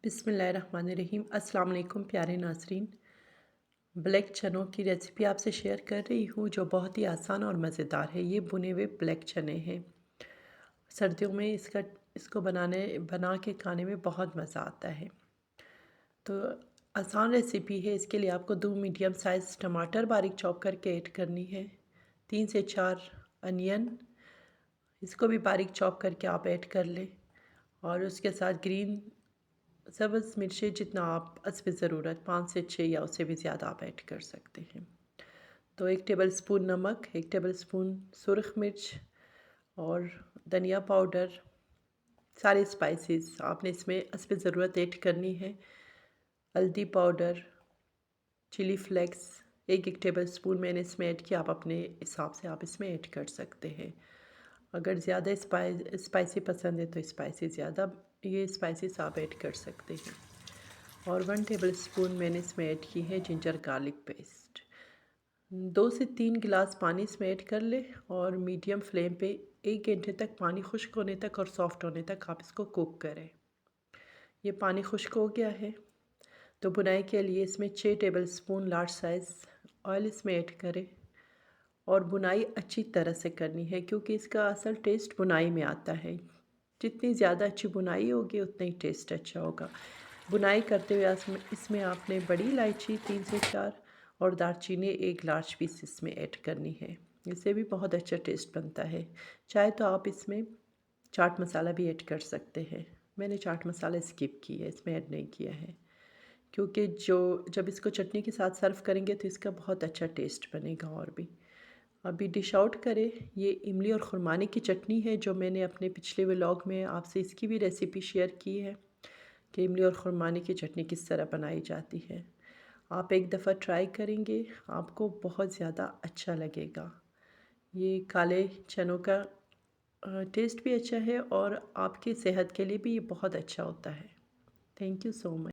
बिस्मिल्लाहिर्रहमानिर्रहीम। अस्सलाम वालेकुम प्यारे नाज़रीन। ब्लैक चनों की रेसिपी आपसे शेयर कर रही हूँ जो बहुत ही आसान और मज़ेदार है। ये भुने हुए ब्लैक चने हैं। सर्दियों में इसको बना के खाने में बहुत मज़ा आता है। तो आसान रेसिपी है। इसके लिए आपको 2 मीडियम साइज़ टमाटर बारीक चॉप करके ऐड करनी है। 3 से 4 अनियन, इसको भी बारीक चॉप करके आप ऐड कर लें। और उसके साथ ग्रीन सब्ज़ मिर्ची जितना आप हस्ब ज़रूरत 5 से 6 या उससे भी ज़्यादा आप ऐड कर सकते हैं। तो 1 टेबलस्पून नमक, 1 टेबलस्पून सुरख मिर्च और धनिया पाउडर, सारे स्पाइसेस आपने इसमें हस्ब ज़रूरत ऐड करनी है। हल्दी पाउडर, चिली फ्लेक्स 1-1 टेबलस्पून मैंने इसमें ऐड किया। आप अपने हिसाब से आप इसमें ऐड कर सकते हैं। अगर ज़्यादा स्पाइसी पसंद है तो ये स्पाइसेस आप ऐड कर सकते हैं। और 1 टेबलस्पून मैंने इसमें ऐड की है जिंजर गार्लिक पेस्ट। 2 से 3 गिलास पानी इसमें ऐड कर ले और मीडियम फ्लेम पे 1 घंटे तक पानी खुश्क होने तक और सॉफ्ट होने तक आप इसको कुक करें। ये पानी खुश्क हो गया है तो बुनाई के लिए इसमें 6 टेबलस्पून लार्ज साइज़ ऑयल इसमें ऐड करें। और बुनाई अच्छी तरह से करनी है क्योंकि इसका असल टेस्ट बुनाई में आता है। जितनी ज़्यादा अच्छी बुनाई होगी उतना ही टेस्ट अच्छा होगा। बुनाई करते हुए इसमें आपने बड़ी इलायची 3 से 4 और दालचीनी 1 लार्ज पीस इसमें ऐड करनी है। इससे भी बहुत अच्छा टेस्ट बनता है। चाहे तो आप इसमें चाट मसाला भी ऐड कर सकते हैं। मैंने चाट मसाला स्किप किया है, इसमें ऐड नहीं किया है क्योंकि जब इसको चटनी के साथ सर्व करेंगे तो इसका बहुत अच्छा टेस्ट बनेगा। और भी अभी डिश आउट करें। ये इमली और खुरमानी की चटनी है जो मैंने अपने पिछले व्लॉग में आपसे इसकी भी रेसिपी शेयर की है कि इमली और खुरमानी की चटनी किस तरह बनाई जाती है। आप एक दफ़ा ट्राई करेंगे, आपको बहुत ज़्यादा अच्छा लगेगा। ये काले चनों का टेस्ट भी अच्छा है और आपकी सेहत के लिए भी ये बहुत अच्छा होता है। Thank you so much.